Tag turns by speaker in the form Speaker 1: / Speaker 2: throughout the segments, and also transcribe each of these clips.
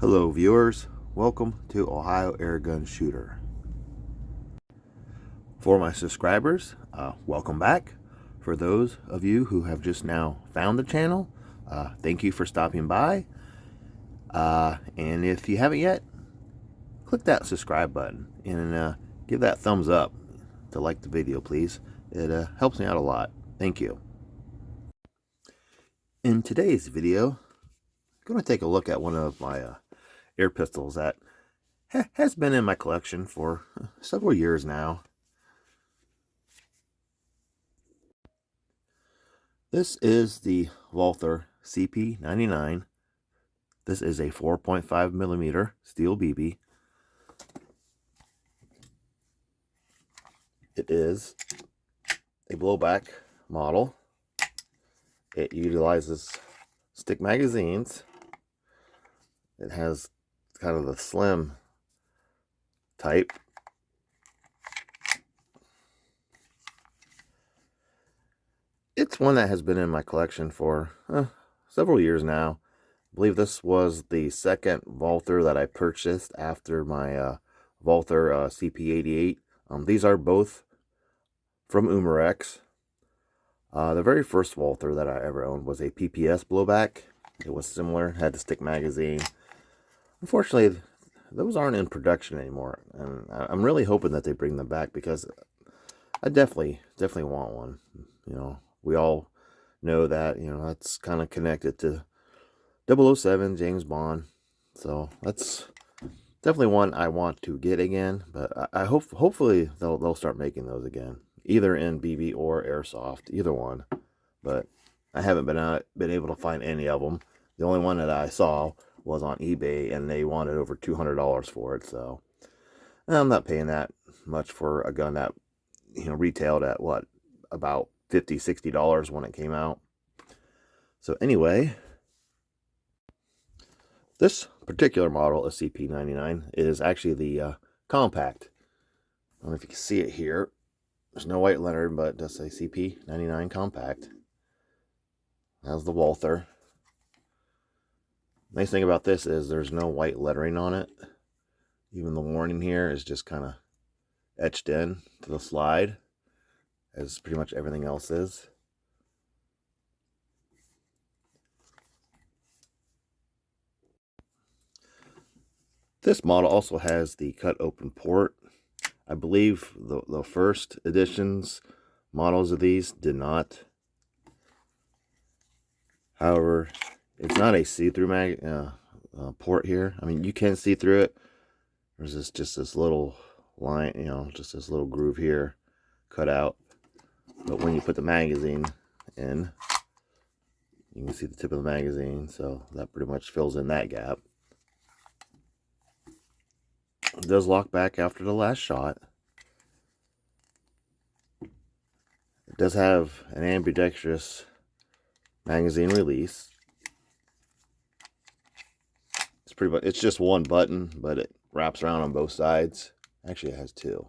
Speaker 1: Hello viewers, welcome to Ohio Airgun Shooter. For my subscribers, welcome back. For those of you who have just now found the channel, thank you for stopping by. And if you haven't yet, click that subscribe button and give that thumbs up to like the video, please. It helps me out a lot. Thank you. In today's video, I'm going to take a look at one of my air pistols that has been in my collection for several years now. This is the Walther CP99. This is a 4.5 millimeter steel BB. It is a blowback model. It utilizes stick magazines. It has kind of the slim type. It's one that has been in my collection for several years now. I believe this was the second Walther that I purchased after my Walther CP88. These are both from Umarex. The very first Walther that I ever owned was a PPS blowback. It was similar, had the stick magazine. Unfortunately, those aren't in production anymore, and I'm really hoping that they bring them back because I definitely want one. You know, we all know that, you know, that's kind of connected to 007, James Bond. So that's definitely one I want to get again, but I hopefully they'll start making those again, either in BB or airsoft, either one. But I haven't been able to find any of them. The only one that I saw was on eBay, and they wanted over $200 for it. So I'm not paying that much for a gun that, you know, retailed at what, about $50-$60 when it came out. So anyway, this particular model of CP99 is actually the Compact. I don't know if you can see it here. There's no white lettering, but it does say CP99 Compact. That's the Walther. Nice thing about this is there's no white lettering on it. Even the warning here is just kind of etched in to the slide, as pretty much everything else is. This model also has the cut open port. I believe the first editions models of these did not. However, it's not a see-through port here. I mean, you can see through it. There's just this little line, you know, just this little groove here cut out. But when you put the magazine in, you can see the tip of the magazine, so that pretty much fills in that gap. It does lock back after the last shot. It does have an ambidextrous magazine release. It's pretty much, it's just one button, but it wraps around on both sides. Actually, it has two.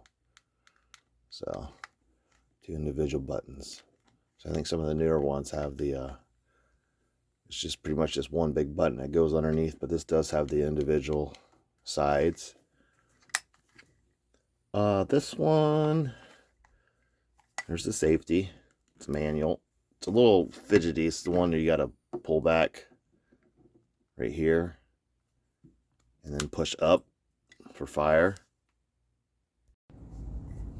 Speaker 1: So, two individual buttons. So I think some of the newer ones have the it's just pretty much just one big button that goes underneath, but this does have the individual sides. This one, there's the safety. It's manual. It's a little fidgety. It's the one that you got to pull back right here and then push up for fire.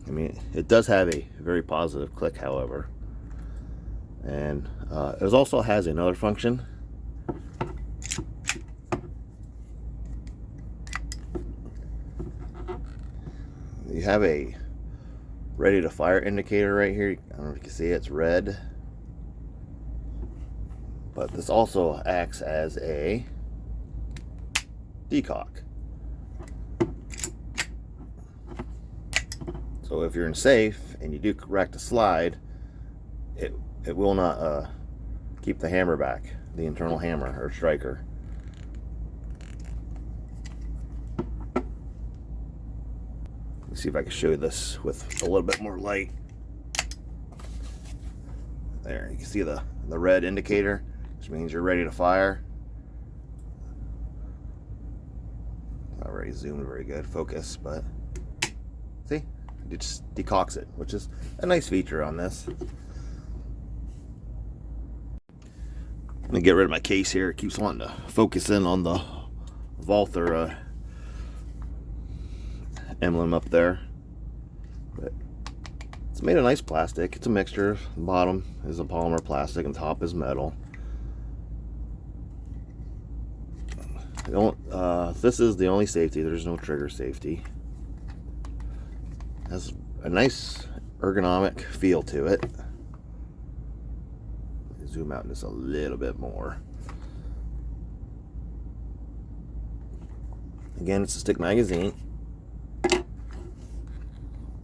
Speaker 1: I mean, it does have a very positive click, however. And it also has another function. You have a ready to fire indicator right here. I don't know if you can see it, it's red. But this also acts as a decock. So if you're in safe and you do correct a slide, it will not keep the hammer back, the internal hammer or striker. Let's see if I can show you this with a little bit more light. There, you can see the red indicator, which means you're ready to fire. Not very zoomed very good focus, but see, it just decocks it, which is a nice feature on this. I'm gonna get rid of my case here. It keeps wanting to focus in on the Walther emblem up there, but it's made of nice plastic. It's a mixture. The bottom is a polymer plastic and top is metal. This is the only safety. There's no trigger safety. It has a nice ergonomic feel to it. Zoom out just a little bit more. Again, it's a stick magazine. The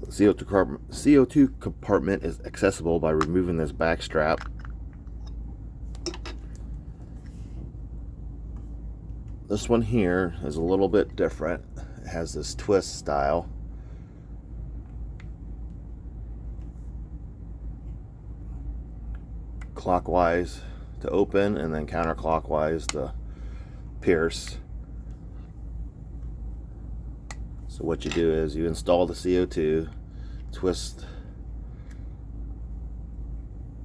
Speaker 1: CO2 compartment is accessible by removing this back strap. This one here is a little bit different. It has this twist style. Clockwise to open and then counterclockwise to pierce. So what you do is you install the CO2, twist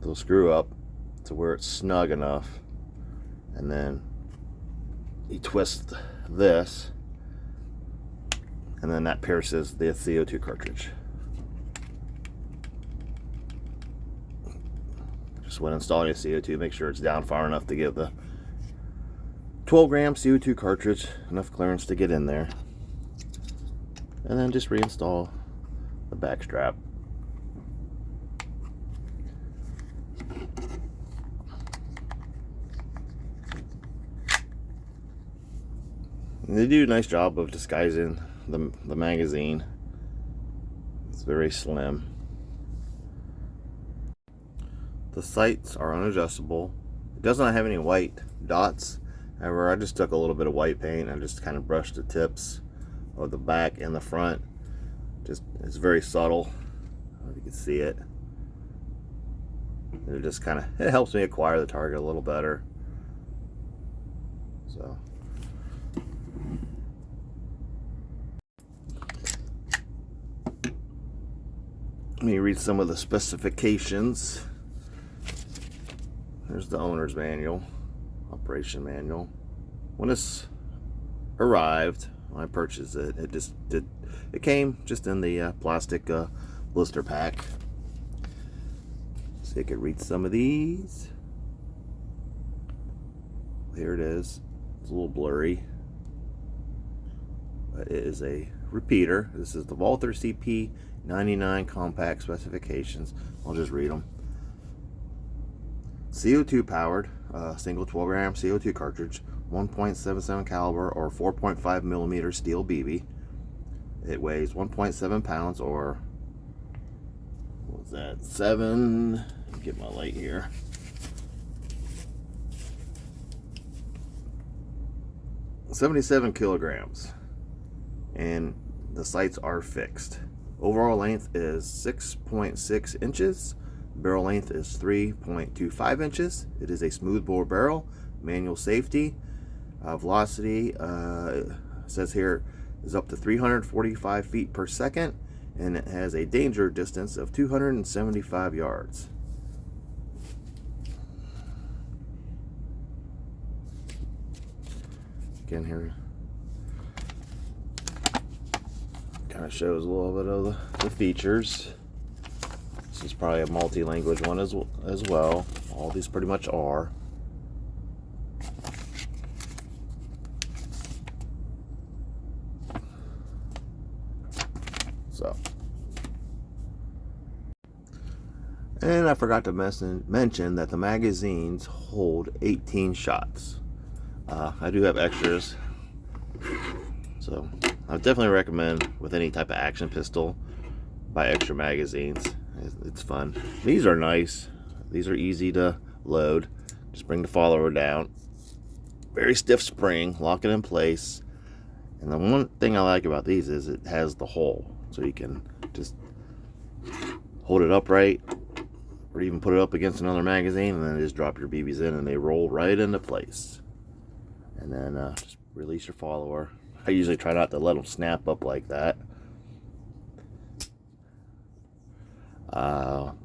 Speaker 1: the screw up to where it's snug enough, and then you twist this, and then that pierces the CO2 cartridge. Just when installing a CO2, make sure it's down far enough to give the 12-gram CO2 cartridge enough clearance to get in there. And then just reinstall the back strap. And they do a nice job of disguising the magazine. It's very slim. The sights are unadjustable. It does not have any white dots. However, I just took a little bit of white paint and just kind of brushed the tips of the back and the front. It's very subtle. I don't know if you can see it. And it helps me acquire the target a little better. So let me read some of the specifications. There's the owner's manual, operation manual. When this arrived, when I purchased it, it came just in the plastic blister pack. So you could read some of these. Here it is. It's a little blurry, but it is a repeater. This is the Walther CP99 Compact specifications. I'll just read them. CO2 powered, single 12-gram CO2 cartridge, 1.77 caliber or 4.5 millimeter steel BB. It weighs 1.7 pounds or, what was that, 7, get my light here. 77 kilograms, and the sights are fixed. Overall length is 6.6 inches. Barrel length is 3.25 inches. It is a smoothbore barrel, manual safety. Velocity says here is up to 345 feet per second, and it has a danger distance of 275 yards. Again, here kind of shows a little bit of the features. This is probably a multi-language one as well. All these pretty much are. So, and I forgot to mention that the magazines hold 18 shots. I do have extras, so I would definitely recommend with any type of action pistol, buy extra magazines. It's fun. These are nice. These are easy to load. Just bring the follower down. Very stiff spring, lock it in place. And the one thing I like about these is it has the hole, so you can just hold it upright, or even put it up against another magazine, and then just drop your BBs in, and they roll right into place. And then just release your follower. I usually try not to let them snap up like that.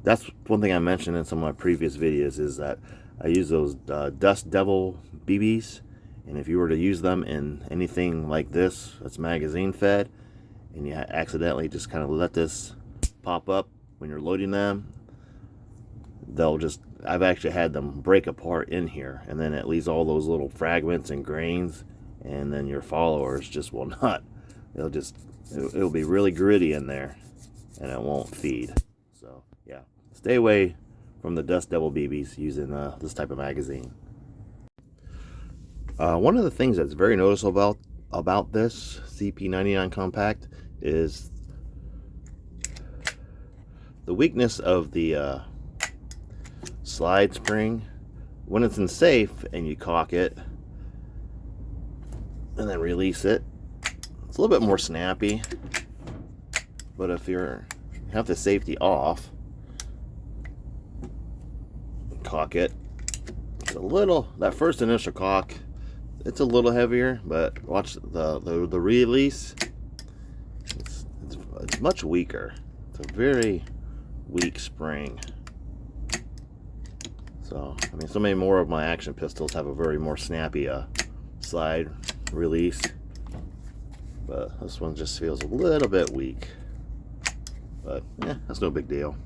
Speaker 1: That's one thing I mentioned in some of my previous videos, is that I use those Dust Devil BBs, and if you were to use them in anything like this that's magazine fed, and you accidentally just kind of let this pop up when you're loading them, they'll just, I've actually had them break apart in here, and then it leaves all those little fragments and grains, and then your followers just will not, it'll be really gritty in there, and it won't feed. So yeah, stay away from the Dust Devil BBs using this type of magazine. One of the things that's very noticeable about this CP99 Compact is the weakness of the slide spring. When it's in safe and you cock it and then release it, it's a little bit more snappy. But if you have the safety off, cock it, it's a little, that first initial cock, it's a little heavier, but watch the release, it's much weaker. It's a very weak spring. So I mean, so many more of my action pistols have a very more snappy slide release, but this one just feels a little bit weak. But yeah, that's no big deal.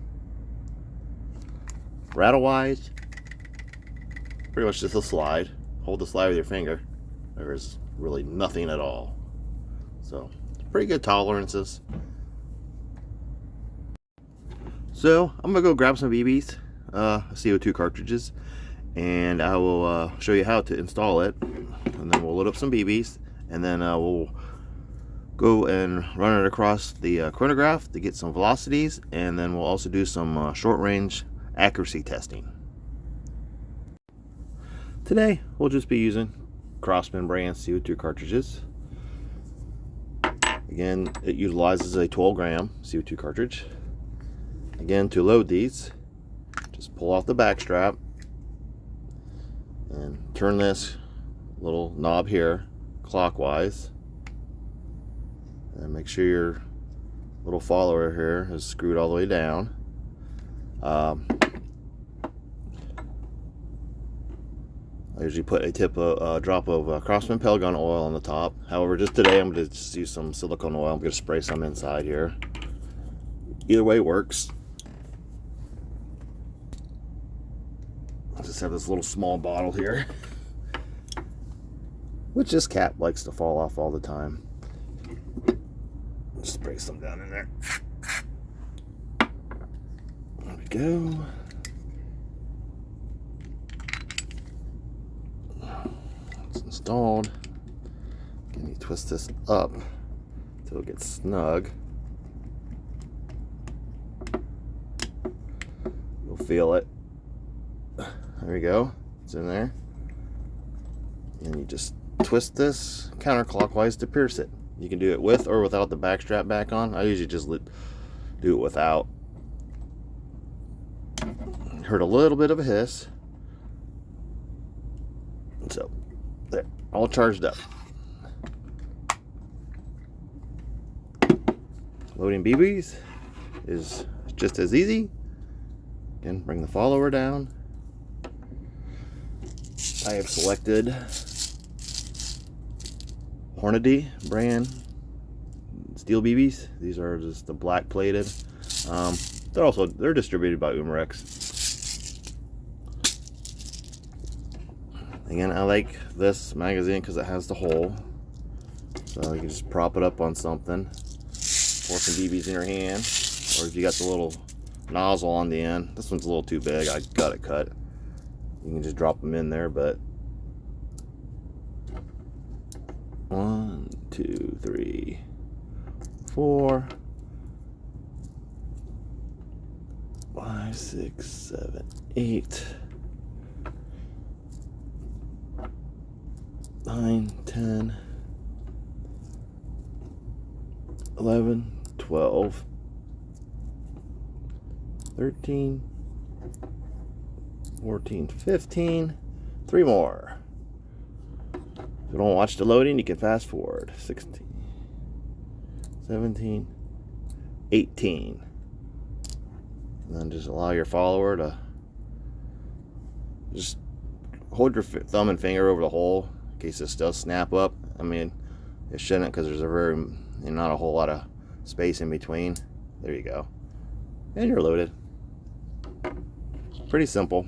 Speaker 1: Rattle wise, pretty much just a slide. Hold the slide with your finger. There's really nothing at all. So pretty good tolerances. So I'm gonna go grab some BBs, CO2 cartridges, and I will show you how to install it, and then we'll load up some BBs, and then we'll go and run it across the chronograph to get some velocities, and then we'll also do some short range accuracy testing. Today we'll just be using Crosman brand CO2 cartridges. Again, it utilizes a 12-gram CO2 cartridge. Again, to load these, just pull off the back strap and turn this little knob here clockwise, and make sure your little follower here is screwed all the way down. I usually put a drop of Crosman pellet gun oil on the top. However, just today I'm going to just use some silicone oil. I'm going to spray some inside here. Either way works. I just have this little small bottle here, which this cap likes to fall off all the time. Just spray some down in there. There we go. It's installed. Can you twist this up until it gets snug? You'll feel it. There we go. It's in there. And you just twist this counterclockwise to pierce it. You can do it with or without the back strap back on. I usually just do it without. Heard a little bit of a hiss. So, there, all charged up. Loading BBs is just as easy. Again, bring the follower down. I have selected Hornady brand steel BBs. These are just the black plated. They're distributed by Umarex. Again, I like this magazine because it has the hole, so you can just prop it up on something, pour some BBs in your hand, or if you got the little nozzle on the end. This one's a little too big, I got it cut. You can just drop them in there, but 1, 2, 3, 4, 5, 6, 7, 8, 9, 10, 11, 12, 13, 14, 15, 3 more. you don't watch the loading, you can fast forward. 16, 17, 18. And then just allow your follower to just hold your thumb and finger over the hole in case this does snap up. I mean, it shouldn't, because there's not a whole lot of space in between. There you go. And you're loaded. Pretty simple.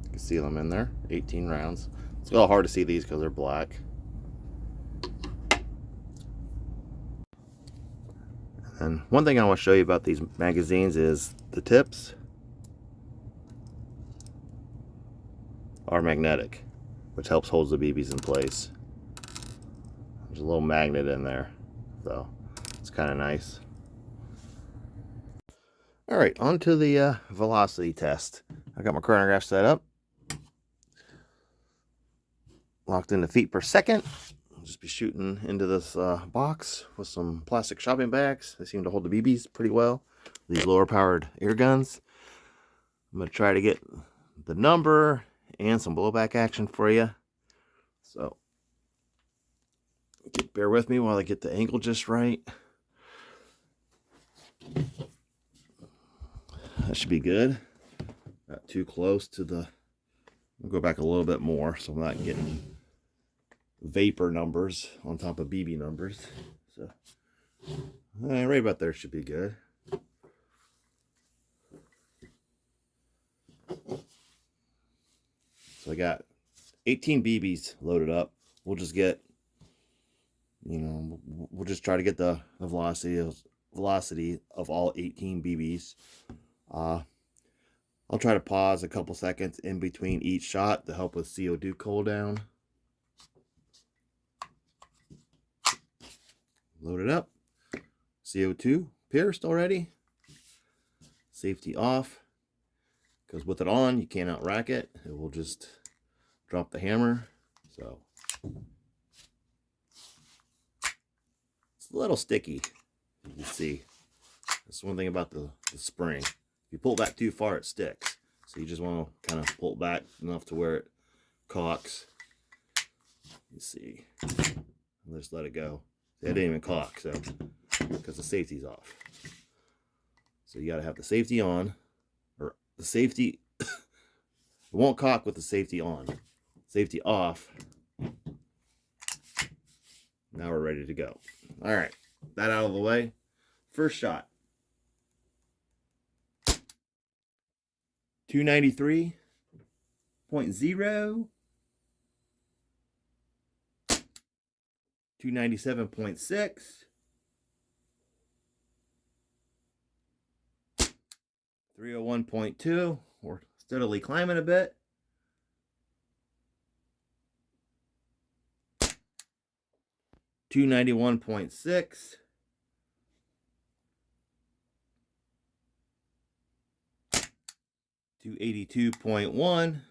Speaker 1: You can see them in there. 18 rounds. It's a little hard to see these because they're black. And one thing I want to show you about these magazines is the tips are magnetic, which helps hold the BBs in place. There's a little magnet in there, so it's kind of nice. All right, on to the velocity test. I got my chronograph set up, locked into feet per second. I'll just be shooting into this box with some plastic shopping bags. They seem to hold the BBs pretty well. These lower powered air guns. I'm going to try to get the number and some blowback action for you. So bear with me while I get the angle just right. That should be good. Not too close to the... I'll go back a little bit more so I'm not getting vapor numbers on top of BB numbers. So right about there should be good. So I got 18 BBs loaded up. We'll just get, we'll just try to get the velocity of all 18 BBs. I'll try to pause a couple seconds in between each shot to help with CO2 cool down. Load it up. CO2 pierced already. Safety off. Because with it on, you cannot rack it. It will just drop the hammer. So it's a little sticky, you can see. That's one thing about the spring. If you pull back too far, it sticks. So you just want to kind of pull it back enough to where it cocks. You see. Just let it go. See, I didn't even cock, so because the safety's off. So you got to have the safety on, or the safety. It won't cock with the safety on. Safety off. Now we're ready to go. All right, that out of the way. First shot. 293.0. 297.6. 301.2. We're steadily climbing a bit. 291.6. 282.1.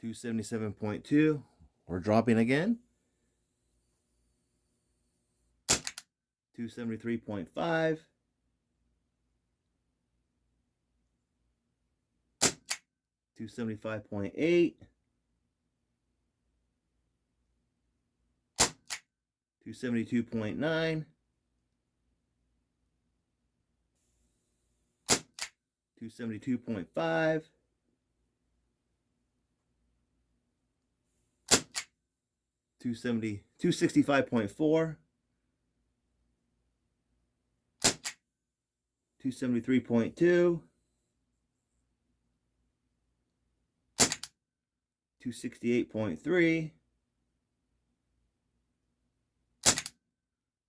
Speaker 1: 277.2. We're dropping again. 273.5. 275.8. 272.9. 272.5. 265.4. 273.2. 268.3.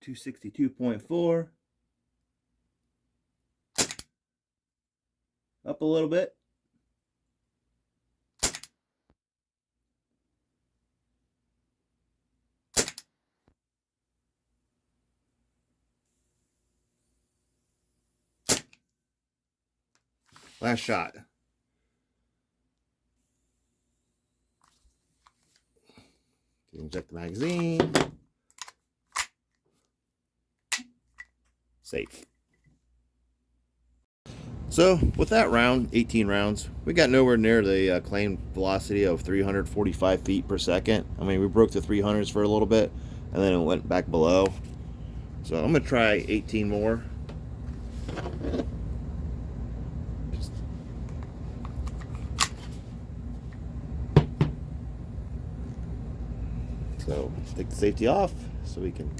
Speaker 1: 262.4. Up a little bit. Last shot. Inject the magazine. Safe. So with that round, 18 rounds, we got nowhere near the claimed velocity of 345 feet per second. I mean, we broke the 300s for a little bit, and then it went back below. So I'm gonna try 18 more. So take the safety off so we can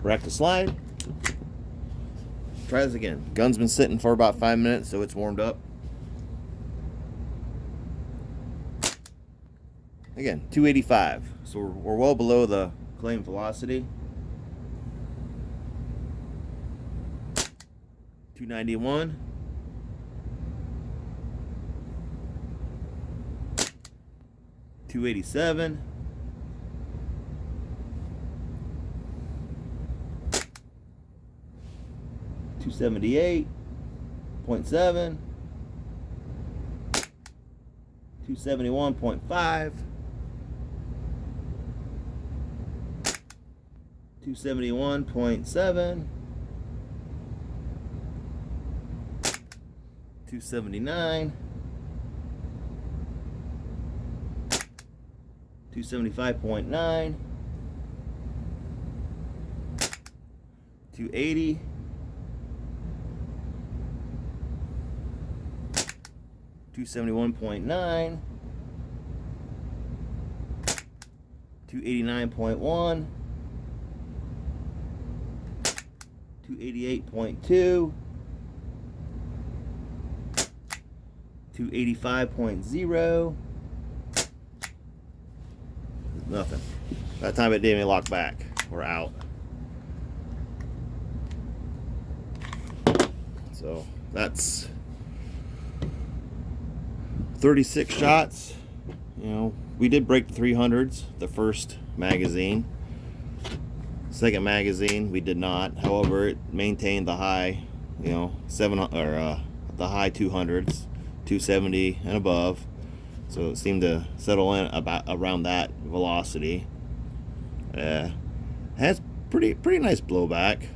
Speaker 1: rack the slide. Try this again. Gun's been sitting for about 5 minutes, so it's warmed up. Again, 285. So we're well below the claimed velocity. 291. 287. 278.7, 271.5, 271.7, 279, 275.9, 280, 271.9, 289.1, 288.2, 285.0. Nothing. That time it didn't even lock back. We're out. So that's 36 shots. You know, we did break the 300s the first magazine. Second magazine we did not. However, it maintained the high, you know, the high 200s, 270 and above. So it seemed to settle in about around that velocity. Has pretty nice blowback.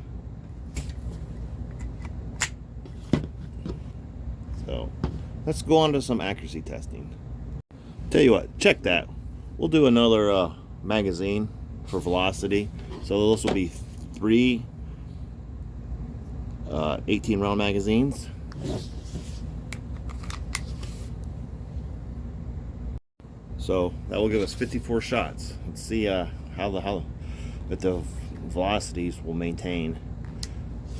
Speaker 1: So let's go on to some accuracy testing. Tell you what, check that. We'll do another magazine for velocity. So this will be 3 18 round magazines. So that will give us 54 shots. Let's see how the velocities will maintain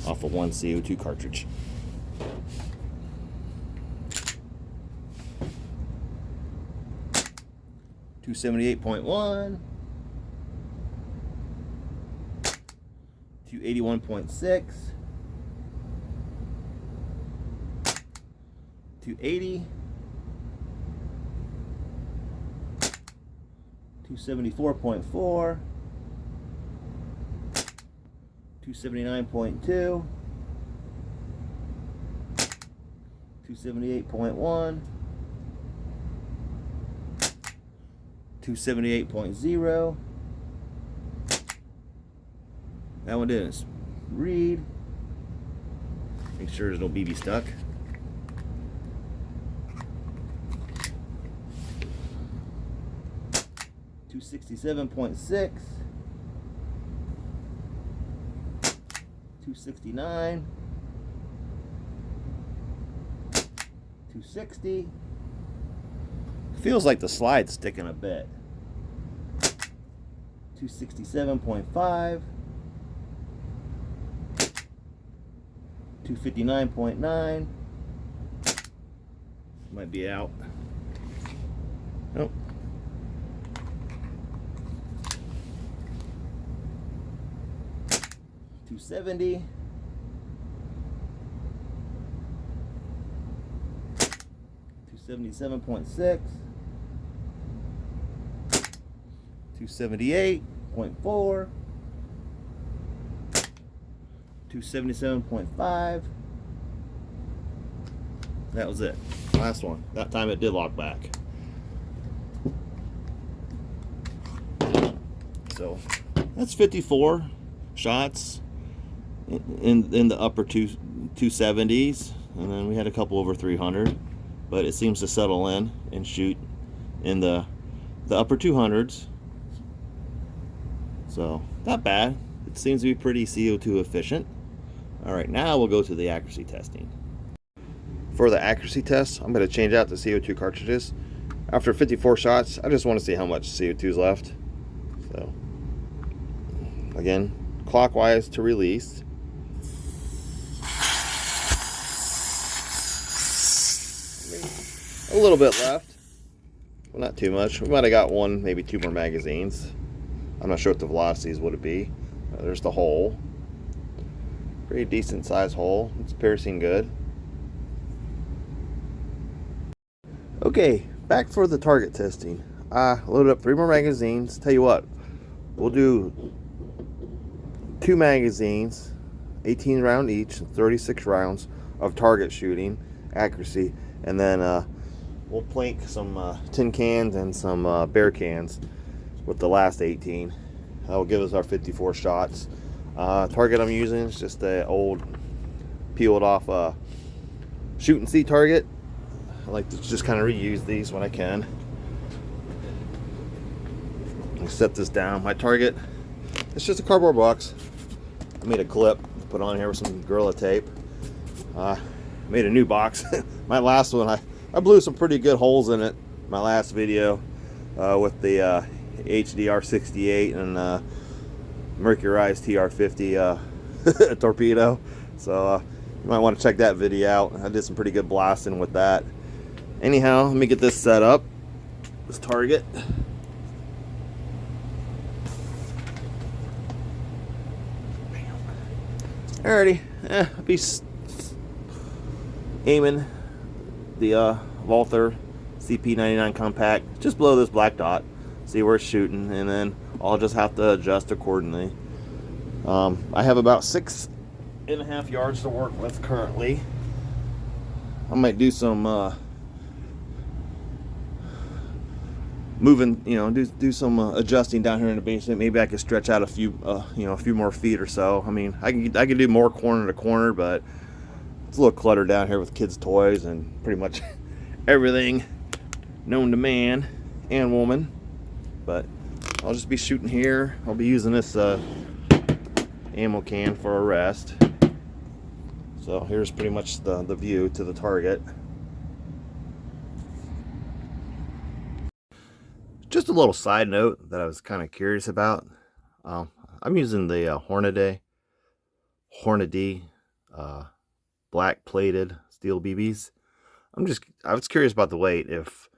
Speaker 1: off of one CO2 cartridge. $278.1, 281.6, 280, 274.4, 279.2, 278.1, 278.0. That one didn't read. Make sure there's no BB stuck. $267.6, 269, 260. Feels like the slide's sticking a bit. 267.5, 259.9. Might be out. Nope. 270. 277.6. 278.4, 277.5. That was it. Last one. That time it did lock back. So that's 54 shots in the upper 270s. and then we had a couple over 300, but it seems to settle in and shoot in the upper 200s. So not bad. It seems to be pretty CO2 efficient. All right, now we'll go to the accuracy testing. For the accuracy test, I'm going to change out the CO2 cartridges. After 54 shots, I just want to see how much CO2 is left. So again, clockwise to release. A little bit left, well, not too much. We might have got one, maybe two more magazines. I'm not sure what the velocities would it be. There's the hole. Pretty decent size hole. It's piercing good. Okay, back for the target testing. I loaded up 3 more magazines. Tell you what, we'll do 2 magazines, 18 round each, 36 rounds of target shooting accuracy, and then we'll plink some tin cans and some bear cans with the last 18. That will give us our 54 shots. Target I'm using is just an old peeled off shoot and see target. I like to just kind of reuse these when I can. I'll set this down. My target, it's just a cardboard box. I made a clip to put on here with some Gorilla Tape. Made a new box. My last one, I blew some pretty good holes in it. My last video with the HDR68 and mercurized TR50 torpedo. So you might want to check that video out. I did some pretty good blasting with that. Anyhow, let me get this set up. This target. Alrighty, I'll be aiming the Walther CP99 Compact just below this black dot. See where it's shooting, and then I'll just have to adjust accordingly. I have about 6.5 yards to work with currently. I might do some moving, do some adjusting down here in the basement. Maybe I could stretch out a few more feet or so. I mean, I can do more corner to corner, but it's a little cluttered down here with kids' toys and pretty much everything known to man and woman. But I'll just be shooting here. I'll be using this ammo can for a rest. So here's pretty much the view to the target. Just a little side note that I was kind of curious about. I'm using the Hornady black plated steel BBs. I was curious about the weight, if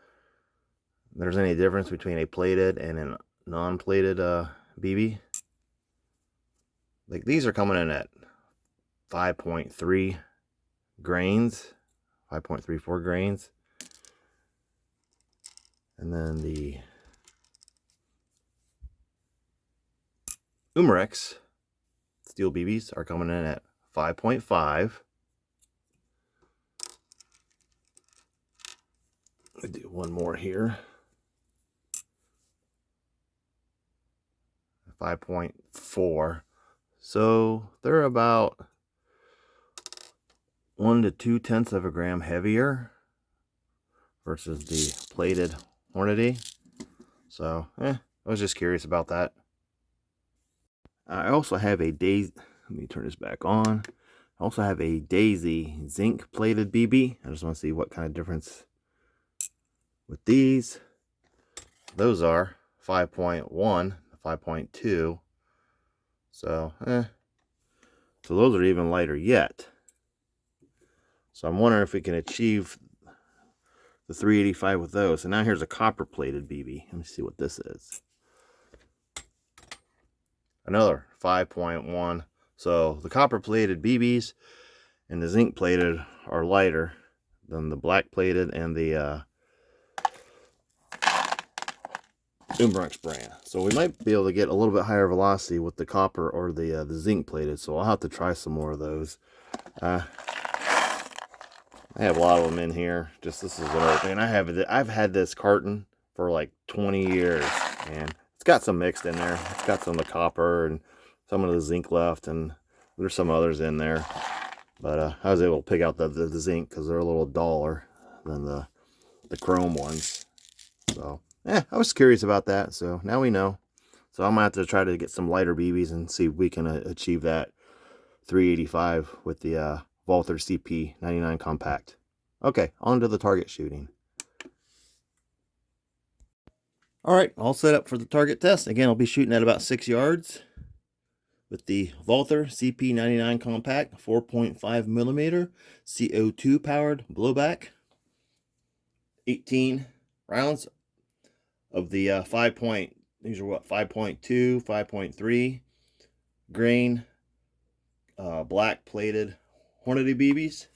Speaker 1: there's any difference between a plated and a non-plated BB. Like, these are coming in at 5.3 grains, 5.34 grains. And then the Umarex steel BBs are coming in at 5.5. I'll do one more here. 5.4. So they're about 1 to 2/10 of a gram heavier versus the plated Hornady. So I was just curious about that. I also have a Daisy. Let me turn this back on. I also have a Daisy zinc plated BB. I just want to see what kind of difference with these. Those are 5.1, 5.2. So so those are even lighter yet. So I'm wondering if we can achieve the 385 with those. And now here's a copper plated BB. Let me see what this is. Another 5.1. So the copper plated BBs and the zinc plated are lighter than the black plated and the Umarex brand. So we might be able to get a little bit higher velocity with the copper or the zinc plated. So I'll have to try some more of those. I have a lot of them in here. Just, this is an old thing. I've had this carton for like 20 years, and it's got some mixed in there. It's got some of the copper and some of the zinc left, and there's some others in there. But I was able to pick out the zinc because they're a little duller than the chrome ones. So I was curious about that, so now we know. So I'm gonna have to try to get some lighter BBs and see if we can achieve that 385 with the Walther CP99 Compact. Okay, on to the target shooting. All right, all set up for the target test. Again, I'll be shooting at about 6 yards with the Walther CP99 Compact 4.5 millimeter CO2 powered blowback. 18 rounds of the these are what, 5.2, 5.3 grain black plated Hornady BBs.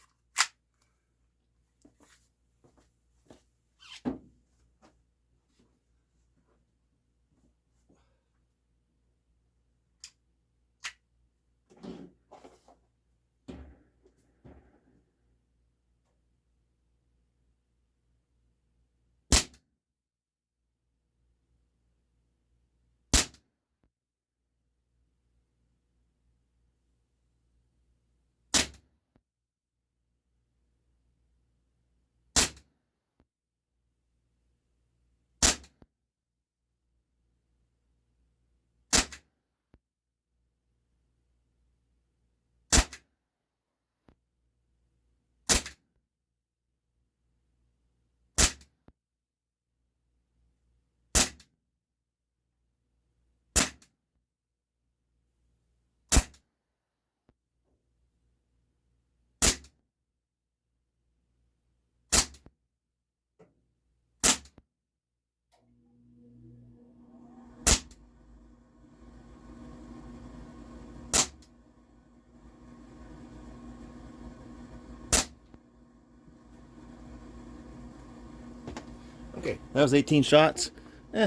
Speaker 1: Okay, that was 18 shots. We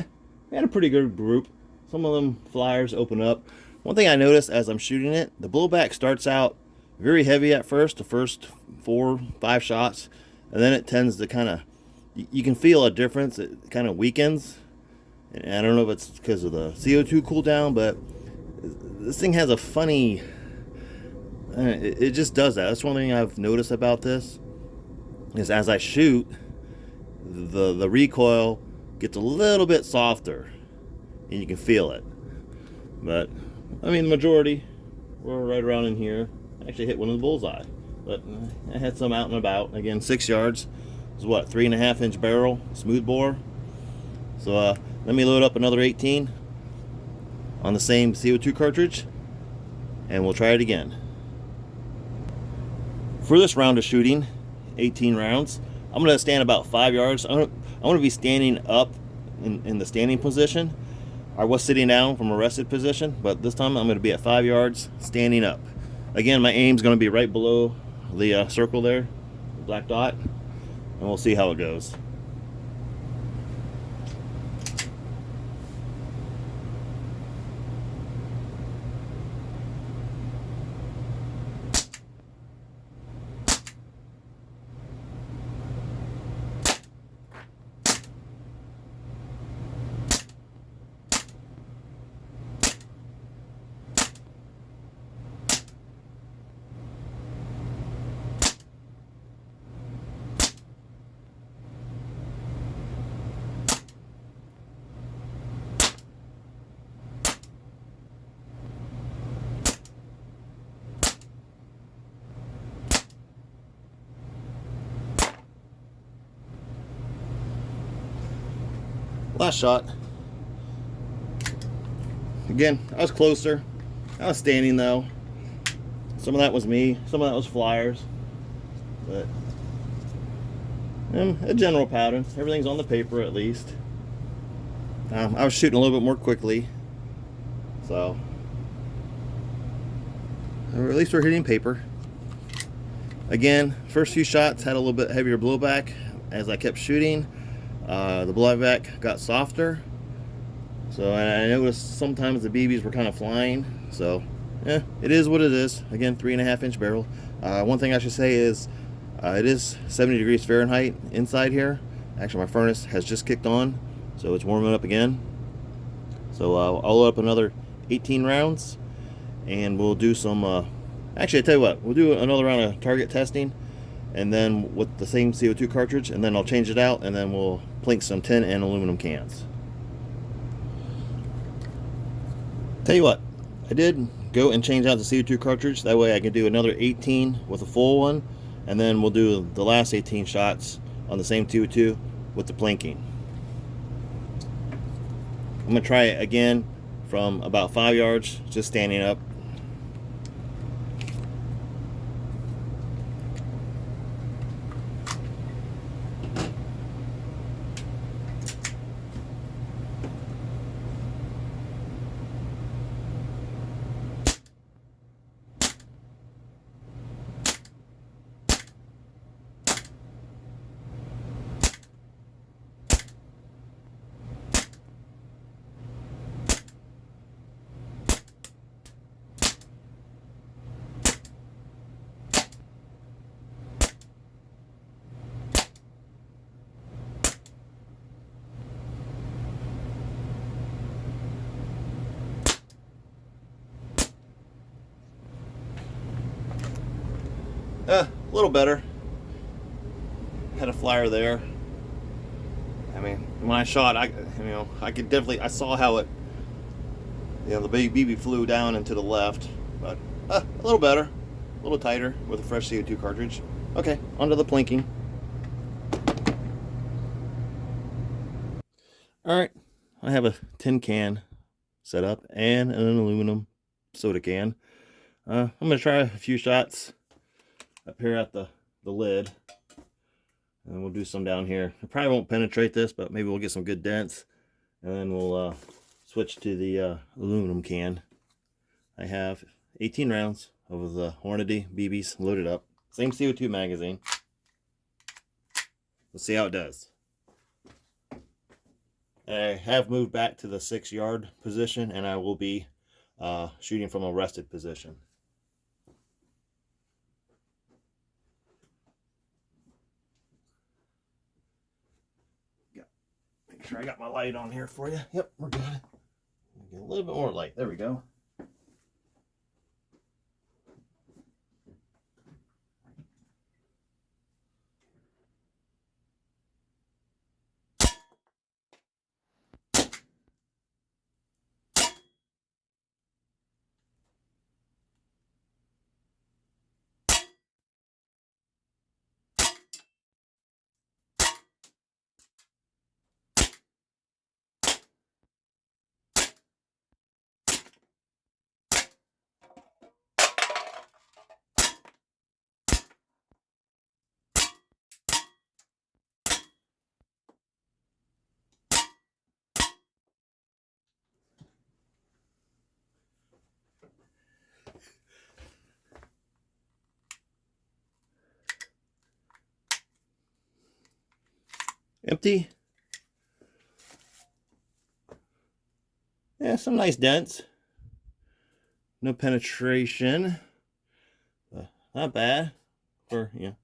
Speaker 1: had a pretty good group. Some of them flyers open up. One thing I noticed as I'm shooting it, the blowback starts out very heavy at first, the first 4-5 shots, and then it tends to kind of, you can feel a difference. It kind of weakens. And I don't know if it's because of the CO2 cooldown, but this thing has a funny, it just does that. That's one thing I've noticed about this, is as I shoot, the recoil gets a little bit softer and you can feel it. But I mean, the majority were right around in here. I actually hit one of the bullseye, but I had some out and about. Again, 6 yards. It's what, 3.5-inch barrel, smooth bore. So let me load up another 18 on the same CO2 cartridge and we'll try it again. For this round of shooting, 18 rounds, I'm going to stand about 5 yards. I'm going to be standing up in the standing position. I was sitting down from a rested position, but this time I'm going to be at 5 yards standing up. Again, my aim's going to be right below the circle there, the black dot, and we'll see how it goes. Last shot. Again, I was closer. I was standing though. Some of that was me, some of that was flyers. But a general pattern. Everything's on the paper at least. I was shooting a little bit more quickly. So, or at least we're hitting paper. Again, first few shots had a little bit heavier blowback. As I kept shooting, the blowback got softer. So I noticed sometimes the BBs were kind of flying. So it is what it is. Again, 3.5-inch barrel. One thing I should say is it is 70 degrees Fahrenheit inside here. Actually, my furnace has just kicked on, so it's warming up again. So I'll load up another 18 rounds and we'll do some Actually, I tell you what, we'll do another round of target testing, and then with the same CO2 cartridge, and then I'll change it out, and then we'll plink some tin and aluminum cans. Tell you what, I did go and change out the CO2 cartridge. That way I can do another 18 with a full one, and then we'll do the last 18 shots on the same CO2 with the plinking. I'm gonna try it again from about 5 yards, just standing up. A little better. Had a flyer there. I mean, when I shot, I could definitely, I saw how it, the BB flew down and to the left, but a little better, a little tighter with a fresh CO2 cartridge. Okay, onto the plinking. All right, I have a tin can set up and an aluminum soda can. I'm gonna try a few shots up here at the lid, and we'll do some down here. I probably won't penetrate this, but maybe we'll get some good dents, and then we'll switch to the aluminum can. I have 18 rounds of the Hornady BBs loaded up. Same CO2 magazine. Let's see how it does. I have moved back to the 6-yard position, and I will be shooting from a rested position. Make sure I got my light on here for you. Yep, we're good. Get a little bit more light. There we go. Empty. Yeah, some nice dents. No penetration. Not bad for, the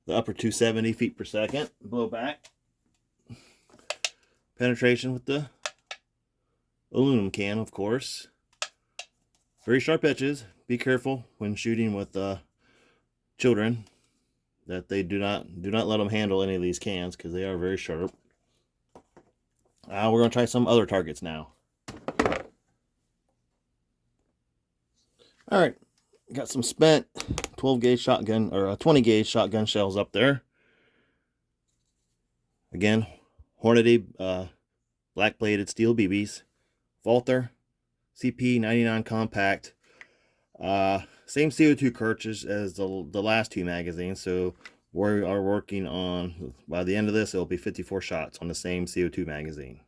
Speaker 1: upper 270 feet per second. Blowback. Penetration with the aluminum can, of course. Very sharp edges. Be careful when shooting with children that they do not let them handle any of these cans, because they are very sharp. We're going to try some other targets now. All right, got some spent 12 gauge shotgun, or 20 gauge shotgun shells up there. Again, Hornady black bladed steel BBs. Walther CP99 Compact. Same CO2 cartridge as the last two magazines, so we are working on, by the end of this, it'll be 54 shots on the same CO2 magazine.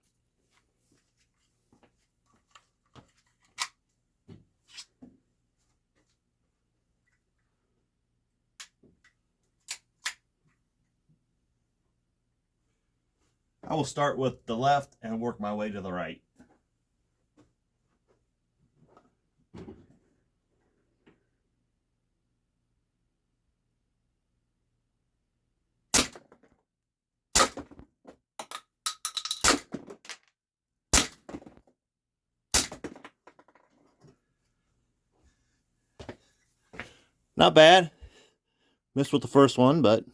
Speaker 1: I will start with the left and work my way to the right. Not bad. Missed with the first one, but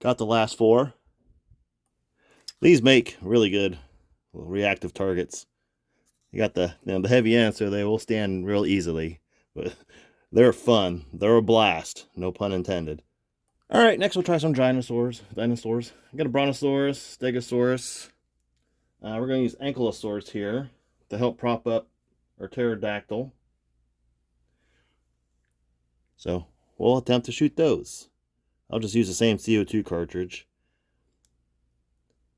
Speaker 1: got the last 4. These make really good reactive targets. You got the heavy ends, so they will stand real easily, but they're fun. They're a blast, no pun intended. All right, next we'll try some dinosaurs. I got a brontosaurus, stegosaurus. We're going to use ankylosaurus here to help prop up our pterodactyl. So we'll attempt to shoot those. I'll just use the same CO2 cartridge.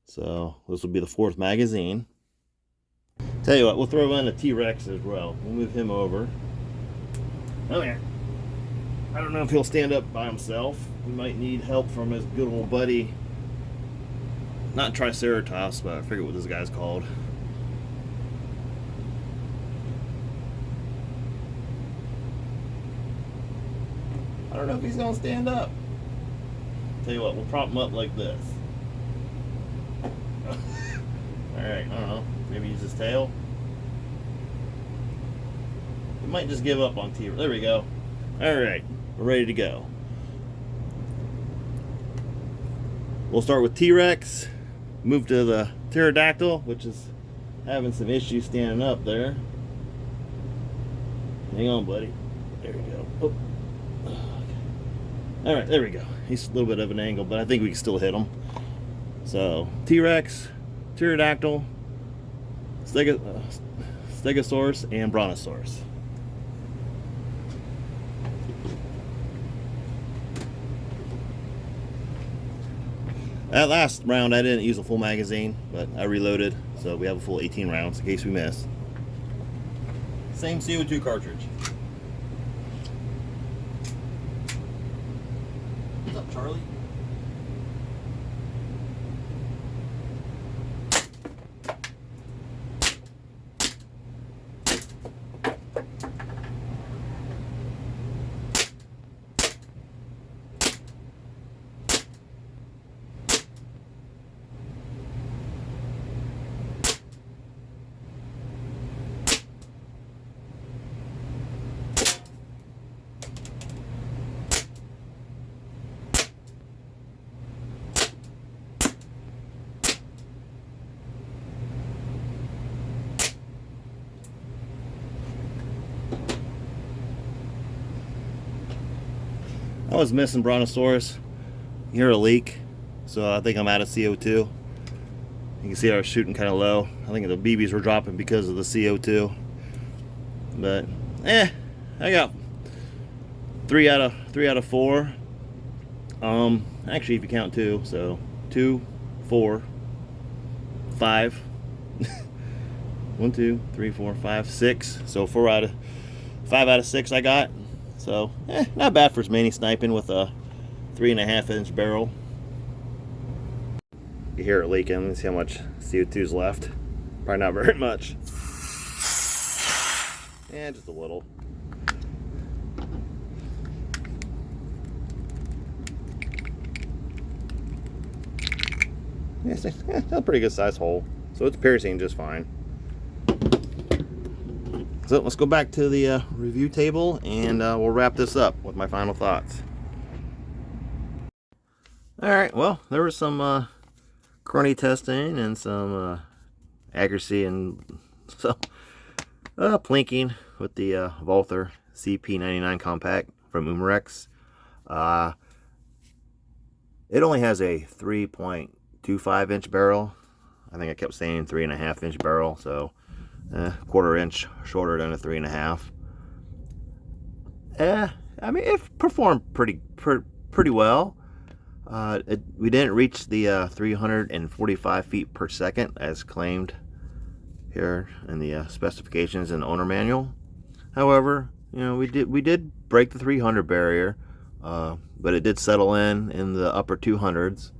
Speaker 1: So this will be the 4th magazine. Tell you what, we'll throw in a T-Rex as well. We'll move him over. Oh yeah. I don't know if he'll stand up by himself. We might need help from his good old buddy. Not Triceratops, but I forget what this guy's called. I don't know if he's gonna stand up. Tell you what, we'll prop him up like this. Alright, I don't know. Maybe use his tail. We might just give up on T. There we go. Alright, we're ready to go. We'll start with T-Rex, move to the pterodactyl, which is having some issues standing up there. Hang on, buddy. There we go. Oh. Okay. Alright, there we go. He's a little bit of an angle, but I think we can still hit him. So, T-Rex, pterodactyl, stegosaurus, and brontosaurus. That last round I didn't use a full magazine, but I reloaded, so we have a full 18 rounds in case we miss. Same CO2 cartridge. What's up, Charlie? I was missing brontosaurus. You hear a leak, so I think I'm out of CO2. You can see I was shooting kind of low. I think the BBs were dropping because of the CO2. But I got 3 out of 4. Actually, if you count 2, so 2, 4, 5. 1, 2, 3, 4, 5, 6. So 5 out of 6 I got. So, not bad for mini sniping with a 3.5-inch barrel. You hear it leaking. Let's see how much CO2 is left. Probably not very much. Yeah, just a little. Yeah, it's a pretty good size hole. So it's piercing just fine. So let's go back to the review table and we'll wrap this up with my final thoughts. Alright, well, there was some crony testing and some accuracy and some plinking with the Walther CP99 Compact from Umarex. It only has a 3.25-inch barrel. I think I kept saying 3.5-inch barrel, so quarter-inch shorter than a 3.5. I mean, it performed pretty well. We didn't reach the 345 feet per second as claimed here in the specifications and owner manual. However, you know, we did break the 300 barrier, but it did settle in the upper 200s,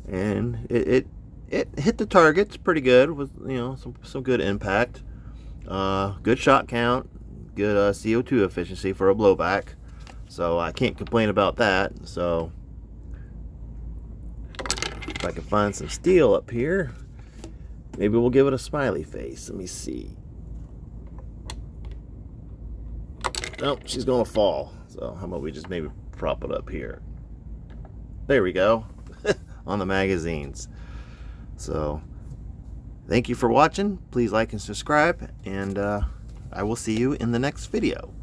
Speaker 1: and it hit the targets pretty good with, you know, some good impact, good shot count, good CO2 efficiency for a blowback. So I can't complain about that. So if I can find some steel up here, maybe we'll give it a smiley face. Let me see. Nope, she's gonna fall. So how about we just maybe prop it up here? There we go. On the magazines. So thank you for watching. Please like and subscribe, and I will see you in the next video.